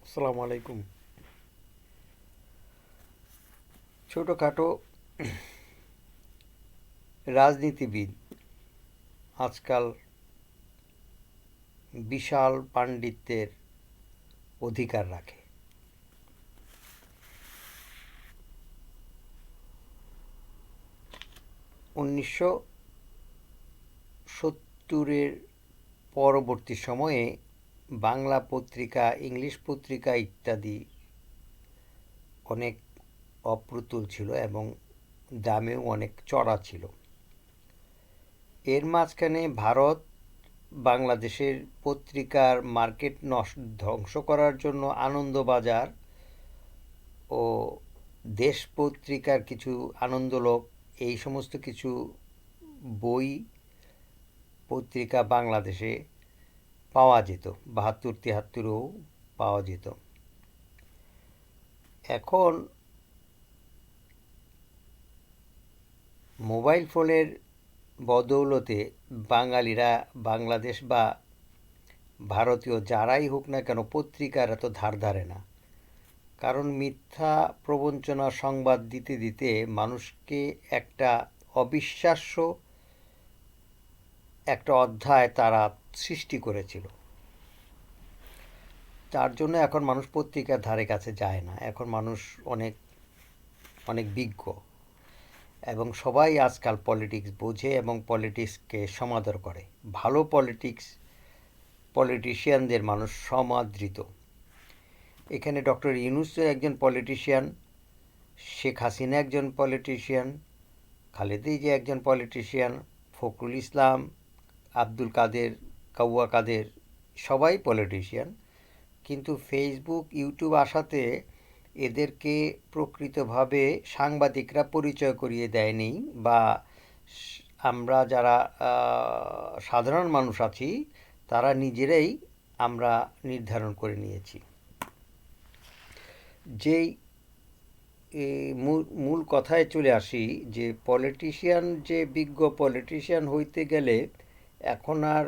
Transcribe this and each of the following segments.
আসসালামু আলাইকুম। ছোটোখাটো রাজনীতিবিদ আজকাল বিশাল পাণ্ডিত্যের অধিকার রাখে। 1970-এর পরবর্তী সময়ে বাংলা পত্রিকা, ইংলিশ পত্রিকা ইত্যাদি অনেক অপ্রতুল ছিল এবং দামেও অনেক চড়া ছিল। এর মাঝখানে ভারত বাংলাদেশের পত্রিকার মার্কেট ধ্বংস করার জন্য আনন্দবাজার ও দেশ পত্রিকার কিছু আনন্দলোক এই সমস্ত কিছু বই পত্রিকা বাংলাদেশে পাওয়া যেত, 72-73-ও পাওয়া যেত। এখন মোবাইল ফোনের বদৌলতে বাঙালিরা বাংলাদেশ বা ভারতীয় যারাই হোক না কেন পত্রিকার এত ধার ধারে না। কারণ মিথ্যা প্রবঞ্চনা সংবাদ দিতে দিতে মানুষকে একটা অবিশ্বাস্য একটা অধ্যায় তারা সৃষ্টি করেছিল। তার জন্য এখন মানুষ পত্রিকার ধারে কাছে যায় না। এখন মানুষ অনেক অনেক বিজ্ঞ এবং সবাই আজকাল পলিটিক্স বোঝে এবং পলিটিক্সকে সমাদর করে। ভালো পলিটিশিয়ানদের মানুষ সমাদৃত। এখানে ডক্টর ইউনূস একজন পলিটিশিয়ান, শেখ হাসিনা একজন পলিটিশিয়ান, খালেদা জিয়া একজন পলিটিশিয়ান, ফখরুল ইসলাম, আব্দুল কাদের, কাউয়া কাদের সবাই পলিটিশিয়ান। কিন্তু ফেসবুক, ইউটিউব আসাতে এদেরকে প্রকৃতভাবে সাংবাদিকরা পরিচয় করিয়ে দেয়নি, বা আমরা যারা সাধারণ মানুষ আছি তারা নিজেরাই আমরা নির্ধারণ করে নিয়েছি। যেই মূল কথায় চলে আসি যে পলিটিশিয়ান, যে বিজ্ঞ পলিটিশিয়ান হইতে গেলে এখন আর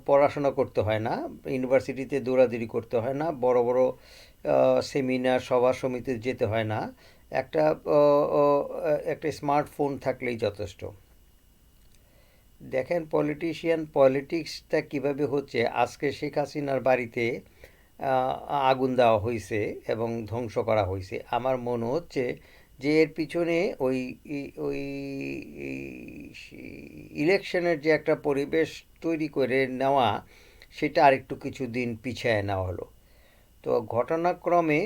পড়াশোনা করতে হয় না, ইউনিভার্সিটিতে দৌড়াদৌড়ি করতে হয় না, বড় বড় সেমিনার সভা সমিতিতে যেতে হয় না। একটা একটা স্মার্টফোন থাকলেই যথেষ্ট। দেখেন পলিটিক্সটা কিভাবে হচ্ছে। আজকে শেখ হাসিনার বাড়িতে আগুন দেওয়া হয়েছে এবং ধ্বংস করা হয়েছে। আমার মনে হচ্ছে যে এর পিছনে ওই ওই ইলেকশনের যে একটা পরিবেশ তৈরি করে নেওয়া, সেটা আরেকটু কিছুদিন পিছিয়ে নেওয়া হলো। তো ঘটনাক্রমে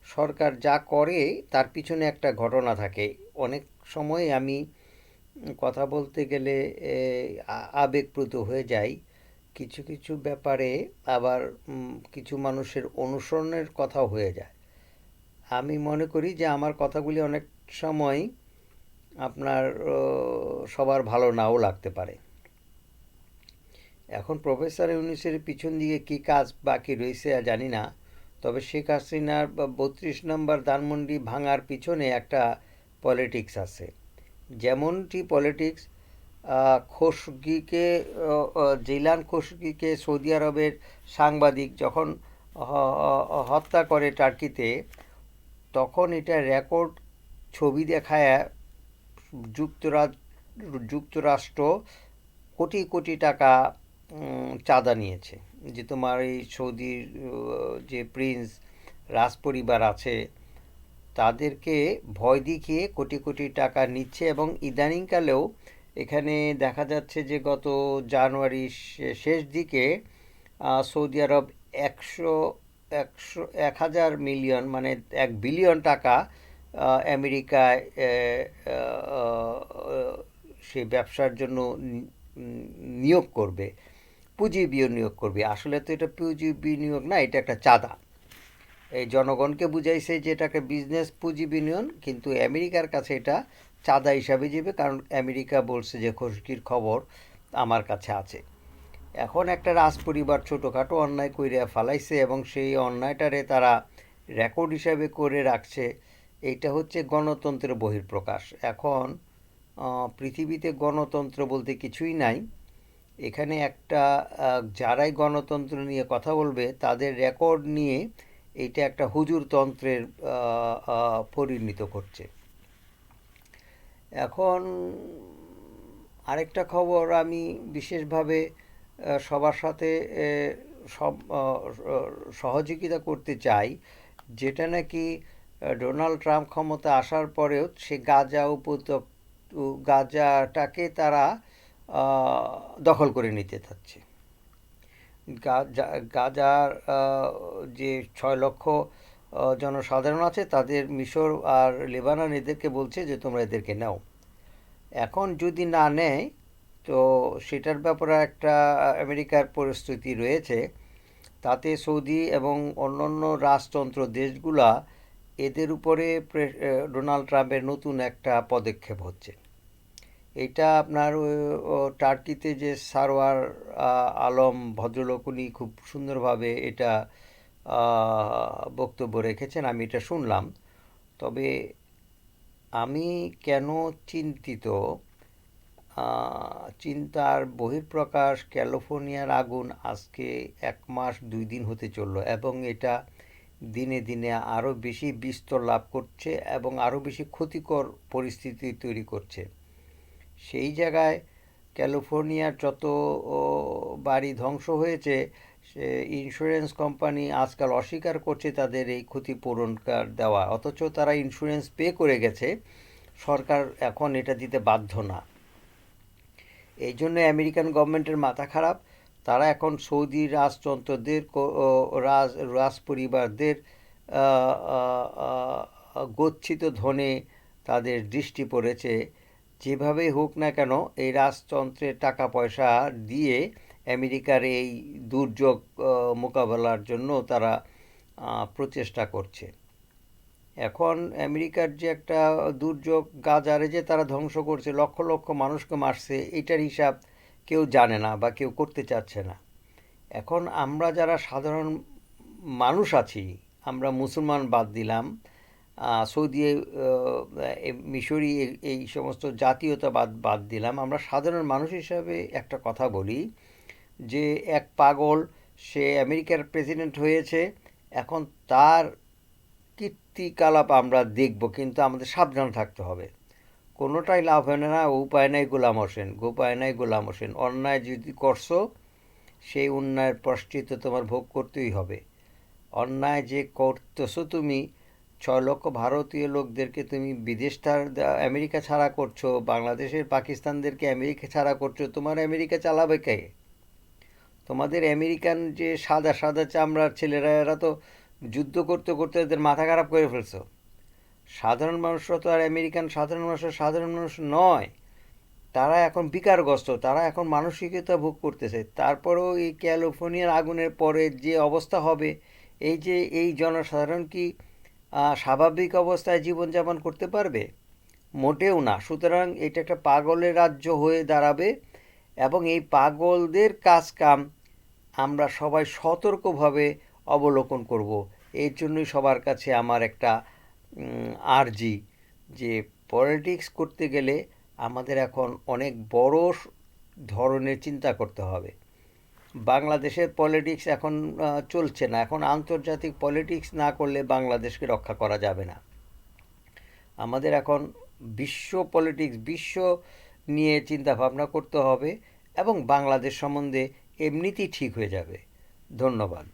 সরকার যা করে তার পিছনে একটা ঘটনা থাকে। অনেক সময় আমি কথা বলতে গেলে আবেগপ্রুত হয়ে যাই। কিছু কিছু ব্যাপারে আবার কিছু মানুষের অনুসরণের কথাও হয়ে যায়। আমি মনে করি যে আমার কথাগুলি অনেক সময় আপনার সবার ভালো নাও লাগতে পারে। এখন প্রফেসর ইউনূসের পিছন দিকে কী কাজ বাকি রয়েছে জানি না, তবে শেখ হাসিনার 32 নম্বর ধানমন্ডি ভাঙার পিছনে একটা পলিটিক্স আছে। যেমনটি পলিটিক্স খোশগিকে, জিলান খোশগিকে সৌদি আরবের সাংবাদিক যখন হত্যা করে টার্কিতে, তখন এটা রেকর্ড ছবি দেখায় যুক্তরাষ্ট্র কোটি কোটি টাকা চাঁদা নিয়েছে, যে তোমার এই সৌদির যে প্রিন্স রাজপরিবার আছে তাদেরকে ভয় দেখিয়ে কোটি কোটি টাকা নিচ্ছে। এবং ইদানিংকালেও এখানে দেখা যাচ্ছে যে গত জানুয়ারির শেষ দিকে সৌদি আরব 1,000 মিলিয়ন মানে 1 বিলিয়ন টাকা আমেরিকায় সে ব্যবসার জন্য নিয়োগ করবে, পুঁজি বিনিয়োগ করবে। আসলে তো এটা পুঁজি বিনিয়োগ না, এটা একটা চাঁদা। এই জনগণকে বুঝাইছে যে এটাকে বিজনেস পুঁজি বিনিয়োগ, কিন্তু আমেরিকার কাছে এটা চাঁদা হিসাবে যাবে, কারণ আমেরিকা বলছে যে খোশগির খবর আমার কাছে আছে। এখন একটা রাজপরিবার ছোটোখাটো অন্যায় কইরা ফালাইছে এবং সেই অন্যায়টারে তারা রেকর্ড হিসাবে করে রাখছে। এইটা হচ্ছে গণতন্ত্রের বহিঃপ্রকাশ। এখন পৃথিবীতে গণতন্ত্র বলতে কিছুই নাই। এখানে একটা যারাই গণতন্ত্র নিয়ে কথা বলবে তাদের রেকর্ড নিয়ে এইটা একটা হুজুরতন্ত্রের পরিণত করছে। এখন আরেকটা খবর আমি বিশেষভাবে সবার সাথে সব সহযোগিতা করতে চাই, যেটা নাকি ডোনাল্ড ট্রাম্প ক্ষমতা আসার পরেও সে গাজাটাকে তারা দখল করে নিতে চাচ্ছে। গাজার যে 6 লক্ষ জনসাধারণ আছে তাদের মিশর আর লেবানন এদেরকে বলছে যে তোমরা এদেরকে নাও। এখন যদি না নেয় তো সেটার ব্যাপারে একটা আমেরিকার পরিস্থিতি রয়েছে, তাতে সৌদি এবং অন্যান্য রাজতন্ত্র দেশগুলা এদের উপরে ডোনাল্ড ট্রাম্পের নতুন একটা পদক্ষেপ হচ্ছে। এটা আপনার টার্কিতে যে সারওয়ার আলম ভদ্রলোক উনি খুব সুন্দরভাবে এটা বক্তব্য রেখেছেন, আমি এটা শুনলাম। তবে আমি কেন চিন্তিত, চিন্তার বহিঃপ্রকাশ ক্যালিফোর্নিয়ার আগুন আজকে 1 মাস 2 দিন হতে চলল এবং এটা দিনে দিনে আরও বেশি বিস্তর লাভ করছে এবং আরও বেশি ক্ষতিকর পরিস্থিতি তৈরি করছে। সেই জায়গায় ক্যালিফোর্নিয়ার যত বাড়ি ধ্বংস হয়েছে, সে ইন্স্যুরেন্স কোম্পানি আজকাল অস্বীকার করছে তাদের এই ক্ষতিপূরণ দেওয়া, অথচ তারা ইন্স্যুরেন্স পে করে গেছে, সরকার এখন এটা দিতে বাধ্য না। এই জন্য আমেরিকান গভর্নমেন্টের মাথা খারাপ। তারা এখন সৌদি রাজতন্ত্রদের রাজ পরিবারদের গচ্ছিত ধনে তাদের দৃষ্টি পড়েছে। যেভাবেই হোক না কেন এই রাজতন্ত্রের টাকা পয়সা দিয়ে আমেরিকার এই দুর্যোগ মোকাবেলার জন্য তারা প্রচেষ্টা করছে। এখন আমেরিকার যে একটা দুর্যোগ গাজারে যে তারা ধ্বংস করছে, লক্ষ লক্ষ মানুষকে মারছে, এটার হিসাব কেউ জানে না বা কেউ করতে চাচ্ছে না। এখন আমরা যারা সাধারণ মানুষ আছি, আমরা মুসলমান বাদ দিলাম, সৌদি মিশরি এই সমস্ত জাতীয়তাবাদ বাদ দিলাম, আমরা সাধারণ মানুষ হিসাবে একটা কথা বলি যে এক পাগল সে আমেরিকার প্রেসিডেন্ট হয়েছে, এখন তার কীর্তিকলাপ আমরা দেখব, কিন্তু আমাদের সাবধান থাকতে হবে। কোনোটাই লাভ হয় না, উপায় নাই গোলাম হোসেন। অন্যায় যদি করছো সেই অন্যায়ের প্রায়শ্চিত্ত তোমার ভোগ করতেই হবে। অন্যায় যে করতেছো তুমি, 6 লক্ষ ভারতীয় লোকদেরকে তুমি আমেরিকা ছাড়া করছো, বাংলাদেশের পাকিস্তানদেরকে আমেরিকা ছাড়া করছো, তোমার আমেরিকা চালাবে কে? তোমাদের আমেরিকান যে সাদা সাদা চামড়ার ছেলেরা, এরা তো যুদ্ধ করতে করতে এদের মাথা খারাপ করে ফেলছো। সাধারণ মানুষরা তো আর আমেরিকান সাধারণ মানুষ নয়, তারা এখন বিকারগ্রস্ত, তারা এখন মানসিকতা ভোগ করতেছে। তারপরেও এই ক্যালিফোর্নিয়ার আগুনের পরে যে অবস্থা হবে, এই জনসাধারণ কি স্বাভাবিক অবস্থায় জীবনযাপন করতে পারবে? মোটেও না। সুতরাং এটা একটা পাগলের রাজ্য হয়ে দাঁড়াবে এবং এই পাগলদের কাজকাম আমরা সবাই সতর্কভাবে অবলোকন করব। এর জন্যই সবার কাছে আমার একটা আর্জি যে পলিটিক্স করতে গেলে আমাদের এখন অনেক বড় ধরনের চিন্তা করতে হবে। বাংলাদেশের পলিটিক্স এখন চলছে না, এখন আন্তর্জাতিক পলিটিক্স না করলে বাংলাদেশকে রক্ষা করা যাবে না। আমাদের এখন বিশ্ব নিয়ে চিন্তা ভাবনা করতে হবে এবং বাংলাদেশ সম্বন্ধে এমনিতেই ঠিক হয়ে যাবে। ধন্যবাদ।